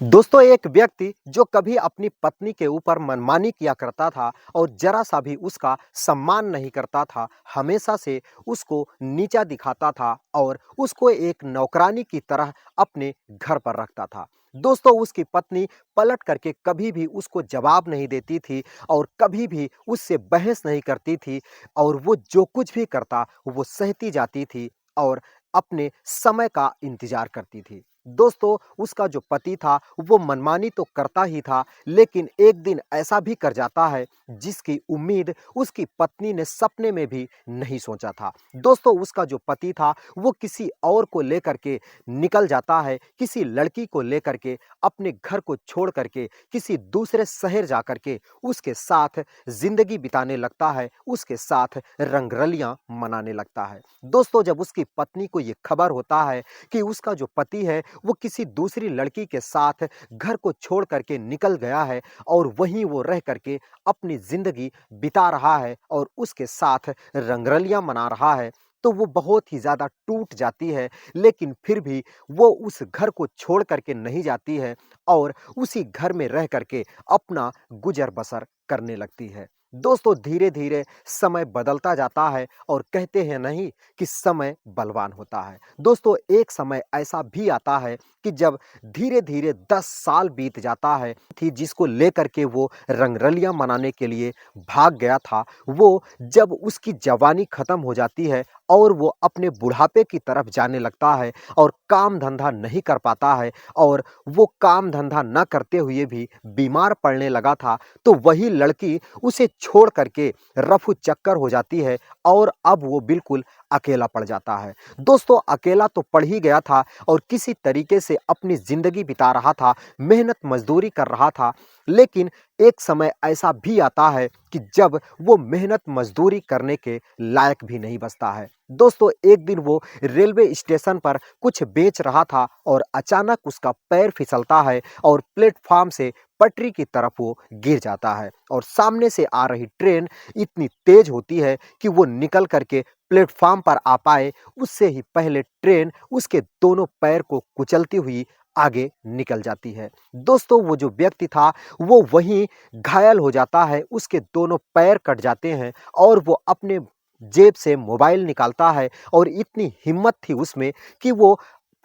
दोस्तों, एक व्यक्ति जो कभी अपनी पत्नी के ऊपर मनमानी किया करता था और जरा सा भी उसका सम्मान नहीं करता था, हमेशा से उसको नीचा दिखाता था और उसको एक नौकरानी की तरह अपने घर पर रखता था। दोस्तों, उसकी पत्नी पलट करके कभी भी उसको जवाब नहीं देती थी और कभी भी उससे बहस नहीं करती थी और वो जो कुछ भी करता वो सहती जाती थी और अपने समय का इंतजार करती थी। दोस्तों, उसका जो पति था वो मनमानी तो करता ही था, लेकिन एक दिन ऐसा भी कर जाता है जिसकी उम्मीद उसकी पत्नी ने सपने में भी नहीं सोचा था। दोस्तों, उसका जो पति था वो किसी और को लेकर के निकल जाता है, किसी लड़की को लेकर के अपने घर को छोड़ करके किसी दूसरे शहर जा करके उसके साथ जिंदगी बिताने लगता है, उसके साथ रंगरलियां मनाने लगता है। दोस्तों, जब उसकी पत्नी को ये खबर होता है कि उसका जो पति है वो किसी दूसरी लड़की के साथ घर को छोड़ करके निकल गया है और वहीं वो रह करके अपनी जिंदगी बिता रहा है और उसके साथ रंगरलियां मना रहा है, तो वो बहुत ही ज़्यादा टूट जाती है। लेकिन फिर भी वो उस घर को छोड़ करके नहीं जाती है और उसी घर में रह करके अपना गुजर बसर करने लगती है। दोस्तों, धीरे धीरे समय बदलता जाता है और कहते हैं नहीं कि समय बलवान होता है। दोस्तों, एक समय ऐसा भी आता है कि जब धीरे-धीरे 10 साल बीत जाता है थी जिसको लेकर के वो रंगरलियाँ मनाने के लिए भाग गया था, वो जब उसकी जवानी खत्म हो जाती है और वो अपने बुढ़ापे की तरफ जाने लगता है और काम-धंधा नहीं कर पाता है और वो काम-धंधा ना करते हुए भी बीमार पड़ने लगा था, तो वही लड़की उसे छोड़ कर के रफू-चक्कर हो जाती है और अब वो बिल्कुल अकेला पड़ जाता है। दोस्तों, अकेला तो पड़ ही गया था और किसी तरीके से अपनी ज़िंदगी बिता रहा था, मेहनत मज़दूरी कर रहा था, लेकिन एक समय ऐसा भी आता है कि जब वो मेहनत मज़दूरी करने के लायक भी नहीं बचता है। दोस्तों, एक दिन वो रेलवे स्टेशन पर कुछ बेच रहा था और अचानक उसका पैर फिसलता है और प्लेटफ़ॉर्म से पटरी की तरफ वो गिर जाता है और सामने से आ रही ट्रेन इतनी तेज़ होती है कि वो निकल कर के प्लेटफ़ॉर्म पर आ पाए, उससे ही पहले ट्रेन उसके दोनों पैर को कुचलती हुई आगे निकल जाती है। दोस्तों, वो जो व्यक्ति था वो वहीं घायल हो जाता है, उसके दोनों पैर कट जाते हैं और वो अपने जेब से मोबाइल निकालता है और इतनी हिम्मत थी उसमें कि वो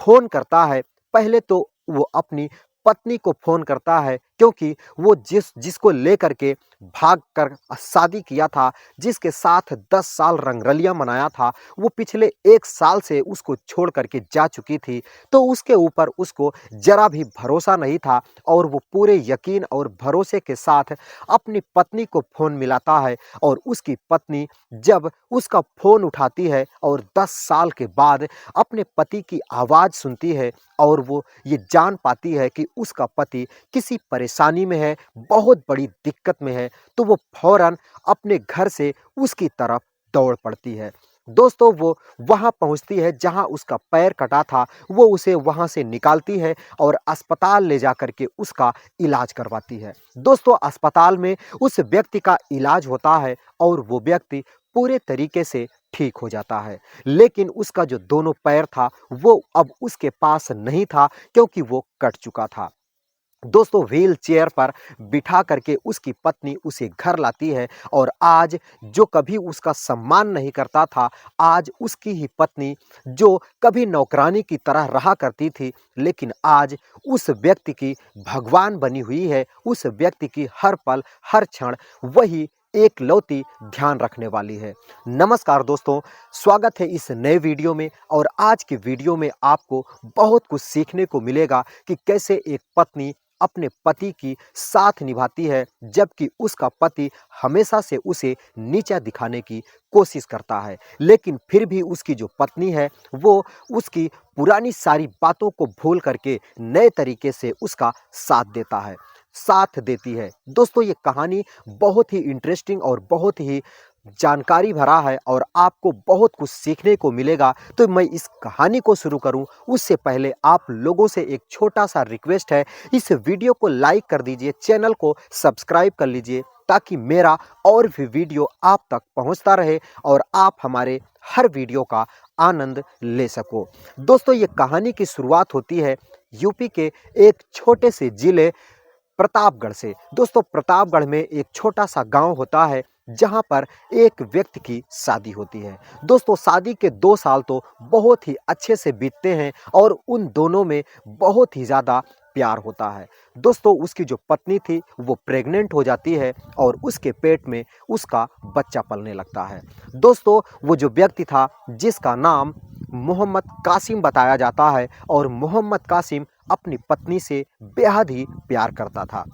फ़ोन करता है। पहले तो वो अपनी पत्नी को फ़ोन करता है, क्योंकि वो जिसको लेकर के भाग कर शादी किया था, जिसके साथ 10 साल रंगरलियाँ मनाया था, वो पिछले 1 साल से उसको छोड़ कर के जा चुकी थी। तो उसके ऊपर उसको ज़रा भी भरोसा नहीं था और वो पूरे यकीन और भरोसे के साथ अपनी पत्नी को फ़ोन मिलाता है और उसकी पत्नी जब उसका फ़ोन उठाती है और 10 साल के बाद अपने पति की आवाज़ सुनती है और वो ये जान पाती है कि उसका पति किसी परेशानी में है, बहुत बड़ी दिक्कत में है, तो वो फ़ौरन अपने घर से उसकी तरफ दौड़ पड़ती है। दोस्तों, वो वहाँ पहुँचती है जहाँ उसका पैर कटा था, वो उसे वहाँ से निकालती है और अस्पताल ले जाकर के उसका इलाज करवाती है। दोस्तों, अस्पताल में उस व्यक्ति का इलाज होता है और वो व्यक्ति पूरे तरीके से ठीक हो जाता है। लेकिन उसका जो दोनों पैर था, वो अब उसके पास नहीं था, क्योंकि वो कट चुका था। दोस्तों, व्हील चेयर पर बिठा करके उसकी पत्नी उसे घर लाती है और आज जो कभी उसका सम्मान नहीं करता था, आज उसकी ही पत्नी जो कभी नौकरानी की तरह रहा करती थी, लेकिन आज उस व्यक्ति की भगवान बनी हुई है, उस व्यक्ति की हर पल, हर क्षण वही एकलौती ध्यान रखने वाली है। नमस्कार दोस्तों, स्वागत है इस नए वीडियो में और आज की वीडियो में आपको बहुत कुछ सीखने को मिलेगा कि कैसे एक पत्नी अपने पति की साथ निभाती है, जबकि उसका पति हमेशा से उसे नीचा दिखाने की कोशिश करता है, लेकिन फिर भी उसकी जो पत्नी है वो उसकी पुरानी सारी बातों को भूल करके नए तरीके से उसका साथ देती है। दोस्तों, ये कहानी बहुत ही इंटरेस्टिंग और बहुत ही जानकारी भरा है और आपको बहुत कुछ सीखने को मिलेगा। तो मैं इस कहानी को शुरू करूं उससे पहले आप लोगों से एक छोटा सा रिक्वेस्ट है, इस वीडियो को लाइक कर दीजिए, चैनल को सब्सक्राइब कर लीजिए, ताकि मेरा और भी वीडियो आप तक पहुंचता रहे और आप हमारे हर वीडियो का आनंद ले सको। दोस्तों, ये कहानी की शुरुआत होती है यूपी के एक छोटे से जिले प्रतापगढ़ से। दोस्तों प्रतापगढ़ में एक छोटा सा गांव होता है जहां पर एक व्यक्ति की शादी होती है। दोस्तों शादी के 2 साल तो बहुत ही अच्छे से बीतते हैं और उन दोनों में बहुत ही ज़्यादा प्यार होता है। दोस्तों उसकी जो पत्नी थी वो प्रेग्नेंट हो जाती है और उसके पेट में उसका बच्चा पलने लगता है। दोस्तों वो जो व्यक्ति था जिसका नाम मोहम्मद कासिम बताया जाता है और मोहम्मद कासिम अपनी पत्नी से बेहद ही प्यार करता था।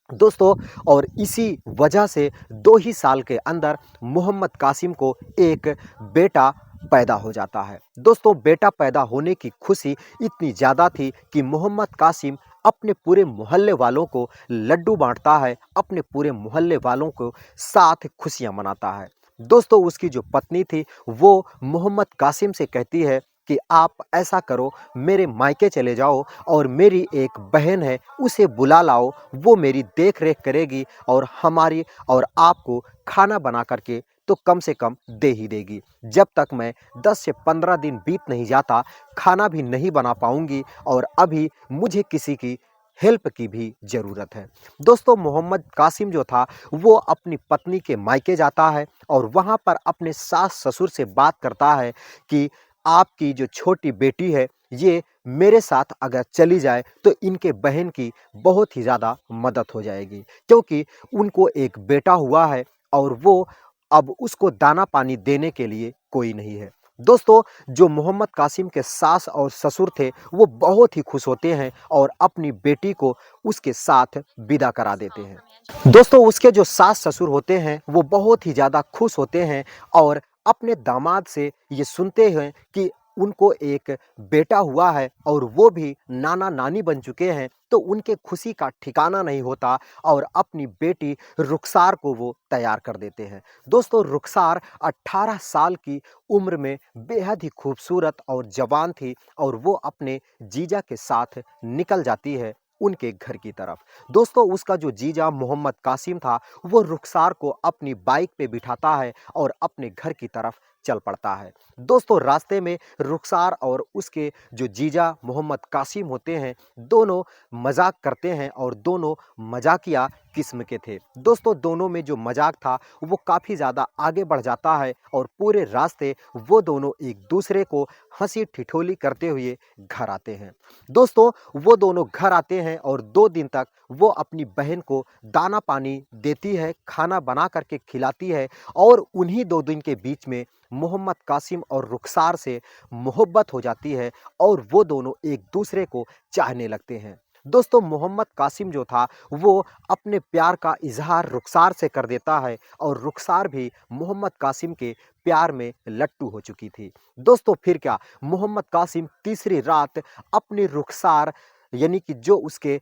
दोस्तों और इसी वजह से 2 ही साल के अंदर मोहम्मद कासिम को एक बेटा पैदा हो जाता है। दोस्तों बेटा पैदा होने की खुशी इतनी ज़्यादा थी कि मोहम्मद कासिम अपने पूरे मोहल्ले वालों को लड्डू बांटता है, अपने पूरे मोहल्ले वालों को साथ खुशियां मनाता है। दोस्तों उसकी जो पत्नी थी वो मोहम्मद कासिम से कहती है कि आप ऐसा करो, मेरे मायके चले जाओ और मेरी एक बहन है उसे बुला लाओ, वो मेरी देख रेख करेगी और हमारी और आपको खाना बना करके तो कम से कम दे ही देगी। जब तक मैं 10 से 15 दिन बीत नहीं जाता खाना भी नहीं बना पाऊंगी और अभी मुझे किसी की हेल्प की भी ज़रूरत है। दोस्तों मोहम्मद कासिम जो था वो अपनी पत्नी के मायके जाता है और वहाँ पर अपने सास ससुर से बात करता है कि आपकी जो छोटी बेटी है ये मेरे साथ अगर चली जाए तो इनके बहन की बहुत ही ज़्यादा मदद हो जाएगी, क्योंकि उनको एक बेटा हुआ है और वो अब उसको दाना पानी देने के लिए कोई नहीं है। दोस्तों जो मोहम्मद कासिम के सास और ससुर थे वो बहुत ही खुश होते हैं और अपनी बेटी को उसके साथ विदा करा देते हैं। दोस्तों उसके जो सास ससुर होते हैं वो बहुत ही ज़्यादा खुश होते हैं और अपने दामाद से ये सुनते हैं कि उनको एक बेटा हुआ है और वो भी नाना नानी बन चुके हैं, तो उनके खुशी का ठिकाना नहीं होता और अपनी बेटी रुखसार को वो तैयार कर देते हैं। दोस्तों रुखसार 18 साल की उम्र में बेहद ही खूबसूरत और जवान थी और वो अपने जीजा के साथ निकल जाती है उनके घर की तरफ। दोस्तों उसका जो जीजा मोहम्मद कासिम था वो रुखसार को अपनी बाइक पे बिठाता है और अपने घर की तरफ चल पड़ता है। दोस्तों रास्ते में रुखसार और उसके जो जीजा मोहम्मद कासिम होते हैं दोनों मजाक करते हैं और दोनों मजाकिया किस्म के थे। दोस्तों दोनों में जो मजाक था वो काफ़ी ज़्यादा आगे बढ़ जाता है और पूरे रास्ते वो दोनों एक दूसरे को हंसी ठिठोली करते हुए घर आते हैं। दोस्तों वो दोनों घर आते हैं और 2 दिन तक वो अपनी बहन को दाना पानी देती है, खाना बना करके खिलाती है और उन्हीं 2 दिन के बीच में मोहम्मद कासिम और रुखसार से मोहब्बत हो जाती है और वो दोनों एक दूसरे को चाहने लगते हैं। दोस्तों मोहम्मद कासिम जो था वो अपने प्यार का इजहार रुखसार से कर देता है और रुखसार भी मोहम्मद कासिम के प्यार में लट्टू हो चुकी थी। दोस्तों फिर क्या, मोहम्मद कासिम तीसरी रात अपनी रुखसार यानी कि जो उसके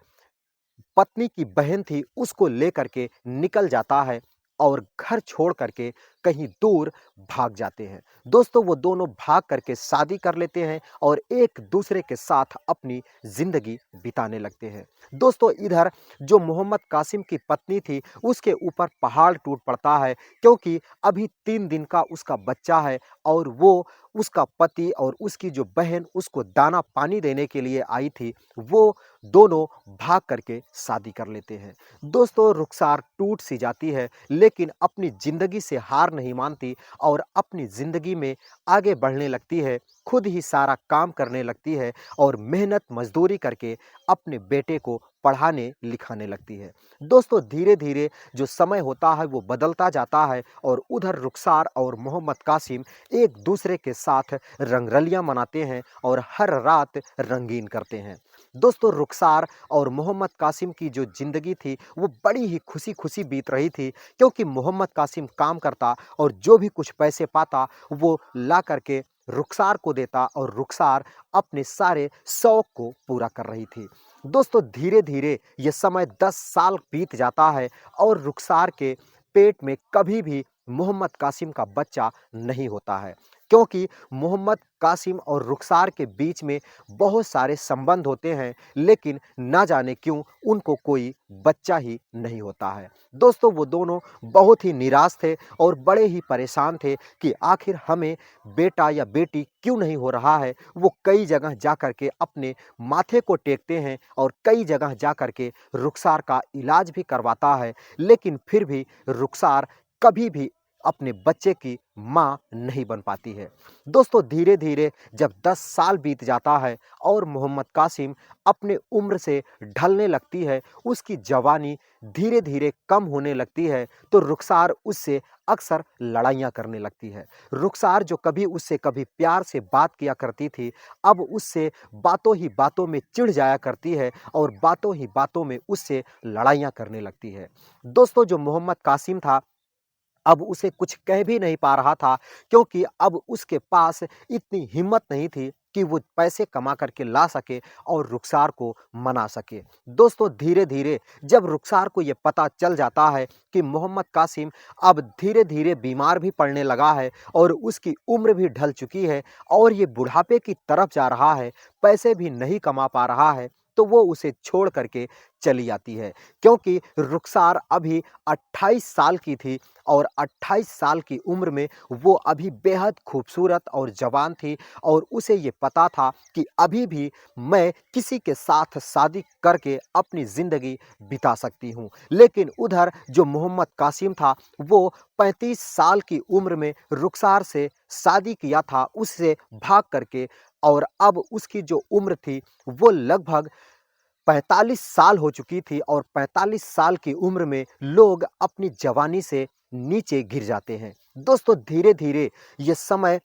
पत्नी की बहन थी उसको लेकर के निकल जाता है और घर छोड़ करके कहीं दूर भाग जाते हैं। दोस्तों वो दोनों भाग करके शादी कर लेते हैं और एक दूसरे के साथ अपनी जिंदगी बिताने लगते हैं। दोस्तों इधर जो मोहम्मद कासिम की पत्नी थी उसके ऊपर पहाड़ टूट पड़ता है, क्योंकि अभी 3 दिन का उसका बच्चा है और वो उसका पति और उसकी जो बहन उसको दाना पानी देने के लिए आई थी, वो दोनों भाग करके शादी कर लेते हैं। दोस्तों रुखसार टूट सी जाती है लेकिन अपनी ज़िंदगी से हार नहीं मानती और अपनी ज़िंदगी में आगे बढ़ने लगती है, खुद ही सारा काम करने लगती है और मेहनत मजदूरी करके अपने बेटे को पढ़ाने लिखाने लगती है। दोस्तों धीरे धीरे जो समय होता है वो बदलता जाता है और उधर रुखसार और मोहम्मद कासिम एक दूसरे के साथ रंगरलियां मनाते हैं और हर रात रंगीन करते हैं। दोस्तों रुखसार और मोहम्मद कासिम की जो ज़िंदगी थी वो बड़ी ही खुशी खुशी बीत रही थी, क्योंकि मोहम्मद कासिम काम करता और जो भी कुछ पैसे पाता वो ला करके रुखसार को देता और रुखसार अपने सारे शौक को पूरा कर रही थी। दोस्तों धीरे धीरे ये समय 10 साल बीत जाता है और रुखसार के पेट में कभी भी मोहम्मद कासिम का बच्चा नहीं होता है। क्योंकि मोहम्मद कासिम और रुखसार के बीच में बहुत सारे संबंध होते हैं, लेकिन ना जाने क्यों उनको कोई बच्चा ही नहीं होता है। दोस्तों, वो दोनों बहुत ही निराश थे और बड़े ही परेशान थे कि आखिर हमें बेटा या बेटी क्यों नहीं हो रहा है। वो कई जगह जा कर के अपने माथे को टेकते हैं और कई जगह जा कर के रुखसार का इलाज भी करवाता है, लेकिन फिर भी रुखसार कभी भी अपने बच्चे की माँ नहीं बन पाती है। दोस्तों, धीरे-धीरे जब 10 साल बीत जाता है और मोहम्मद कासिम अपने उम्र से ढलने लगती है, उसकी जवानी धीरे-धीरे कम होने लगती है, तो रुखसार उससे अक्सर लड़ाइयाँ करने लगती है। रुखसार जो कभी उससे कभी प्यार से बात किया करती थी, अब उससे बातों ही बातों में चिढ़ जाया करती है और बातों ही बातों में उससे लड़ाइयाँ करने लगती है। दोस्तों, जो मोहम्मद कासिम था, अब उसे कुछ कह भी नहीं पा रहा था, क्योंकि अब उसके पास इतनी हिम्मत नहीं थी कि वो पैसे कमा करके ला सके और रुखसार को मना सके। दोस्तों, धीरे-धीरे जब रुखसार को ये पता चल जाता है कि मोहम्मद कासिम अब धीरे-धीरे बीमार भी पड़ने लगा है और उसकी उम्र भी ढल चुकी है और ये बुढ़ापे की तरफ जा रहा है, पैसे भी नहीं कमा पा रहा है, तो वो उसे छोड़ करके चली जाती है। क्योंकि रुखसार अभी 28 साल की थी और 28 साल की उम्र में वो अभी बेहद खूबसूरत और जवान थी और उसे ये पता था कि अभी भी मैं किसी के साथ शादी करके अपनी ज़िंदगी बिता सकती हूँ। लेकिन उधर जो मोहम्मद कासिम था, वो 35 साल की उम्र में रुखसार से शादी किया था, उससे भाग करके, और अब उसकी जो उम्र थी वो लगभग 45 साल हो चुकी थी और 45 साल की उम्र में लोग अपनी जवानी से नीचे गिर जाते हैं। दोस्तों, धीरे-धीरे ये समय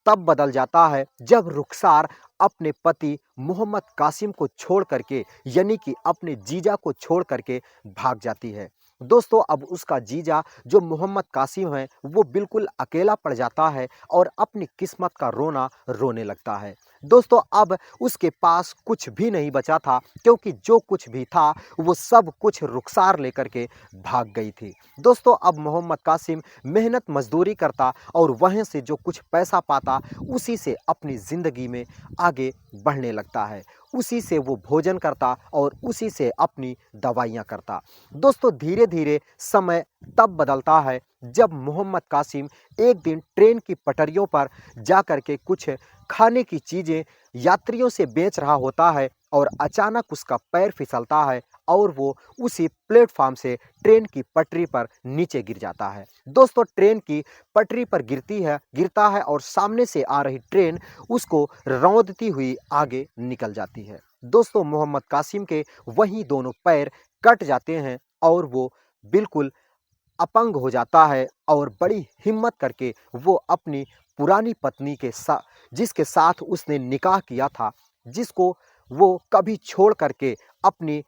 तब बदल जाता है जब रुखसार अपने पति मोहम्मद कासिम को छोड़ करके, यानी कि अपने जीजा को छोड़ करके भाग जाती है। दोस्तों, अब उसका जीजा जो मोहम्मद कासिम है, वो बिल्कुल अकेला पड़ जाता है और अपनी किस्मत का रोना रोने लगता है। दोस्तों, अब उसके पास कुछ भी नहीं बचा था, क्योंकि जो कुछ भी था वो सब कुछ रुखसार लेकर के भाग गई थी। दोस्तों, अब मोहम्मद कासिम मेहनत मजदूरी करता और वहीं से जो कुछ पैसा पाता, उसी से अपनी ज़िंदगी में आगे बढ़ने लगता है। उसी से वो भोजन करता और उसी से अपनी दवाइयाँ करता। दोस्तों, धीरे-धीरे समय तब बदलता है जब मोहम्मद कासिम एक दिन ट्रेन की पटरियों पर जा कर के कुछ खाने की चीज़ें यात्रियों से बेच रहा होता है और अचानक उसका पैर फिसलता है और वो उसी प्लेटफ़ॉर्म से ट्रेन की पटरी पर नीचे गिर जाता है। दोस्तों, ट्रेन की पटरी पर गिरता है और सामने से आ रही ट्रेन उसको रौंदती हुई आगे निकल जाती है। दोस्तों, मोहम्मद कासिम के वहीं दोनों पैर कट जाते हैं और वो बिल्कुल अपंग हो जाता है और बड़ी हिम्मत करके वो अपनी पुरानी पत्नी के जिसके साथ उसने निकाह किया था, जिसको वो कभी छोड़ करके अपनी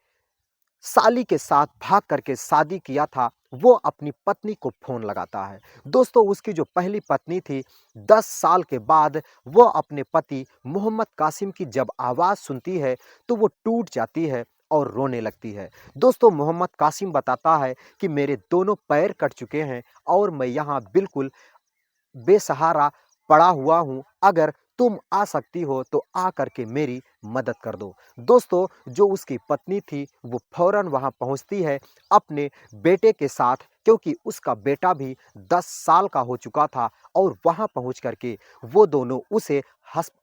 साली के साथ भाग करके शादी किया था, वो अपनी पत्नी को फ़ोन लगाता है। दोस्तों, उसकी जो पहली पत्नी थी, 10 साल के बाद वो अपने पति मोहम्मद कासिम की जब आवाज़ सुनती है, तो वो टूट जाती है और रोने लगती है। दोस्तों, मोहम्मद कासिम बताता है कि मेरे दोनों पैर कट चुके हैं और मैं यहाँ बिल्कुल बेसहारा पड़ा हुआ हूँ, अगर तुम आ सकती हो तो आ करके मेरी मदद कर दो। दोस्तों, जो उसकी पत्नी थी वो फ़ौरन वहाँ पहुँचती है अपने बेटे के साथ, क्योंकि उसका बेटा भी 10 साल का हो चुका था और वहाँ पहुँच करके वो दोनों उसे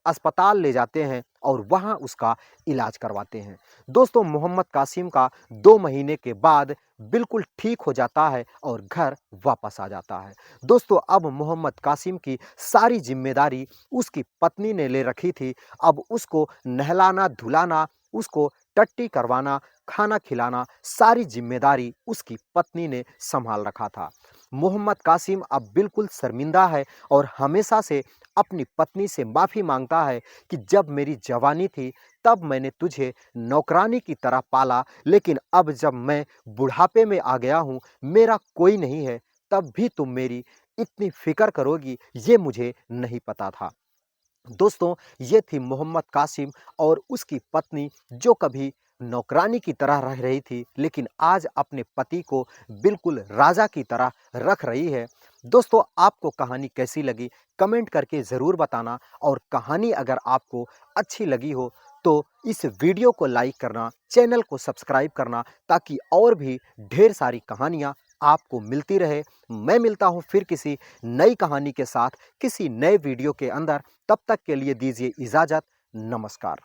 अस्पताल ले जाते हैं और वहाँ उसका इलाज करवाते हैं। दोस्तों, मोहम्मद कासिम का 2 महीने के बाद बिल्कुल ठीक हो जाता है और घर वापस आ जाता है। दोस्तों, अब मोहम्मद कासिम की सारी ज़िम्मेदारी उसकी पत्नी ने ले रखी थी। अब उसको नहलाना-धुलाना, उसको टट्टी करवाना, खाना खिलाना, सारी ज़िम्मेदारी उसकी पत्नी ने सँभाल रखा था। मोहम्मद कासिम अब बिल्कुल शर्मिंदा है और हमेशा से अपनी पत्नी से माफ़ी माँगता है कि जब मेरी जवानी थी, तब मैंने तुझे नौकरानी की तरह पाला, लेकिन अब जब मैं बुढ़ापे में आ गया हूँ, मेरा कोई नहीं है, तब भी तुम मेरी इतनी फ़िक्र करोगी, ये मुझे नहीं पता था। दोस्तों, ये थी मोहम्मद कासिम और उसकी पत्नी, जो कभी नौकरानी की तरह रह रही थी, लेकिन आज अपने पति को बिल्कुल राजा की तरह रख रही है। दोस्तों, आपको कहानी कैसी लगी कमेंट करके ज़रूर बताना, और कहानी अगर आपको अच्छी लगी हो तो इस वीडियो को लाइक करना, चैनल को सब्सक्राइब करना, ताकि और भी ढेर सारी कहानियाँ आपको मिलती रहे। मैं मिलता हूँ फिर किसी नई कहानी के साथ किसी नए वीडियो के अंदर। तब तक के लिए दीजिए इजाज़त। नमस्कार।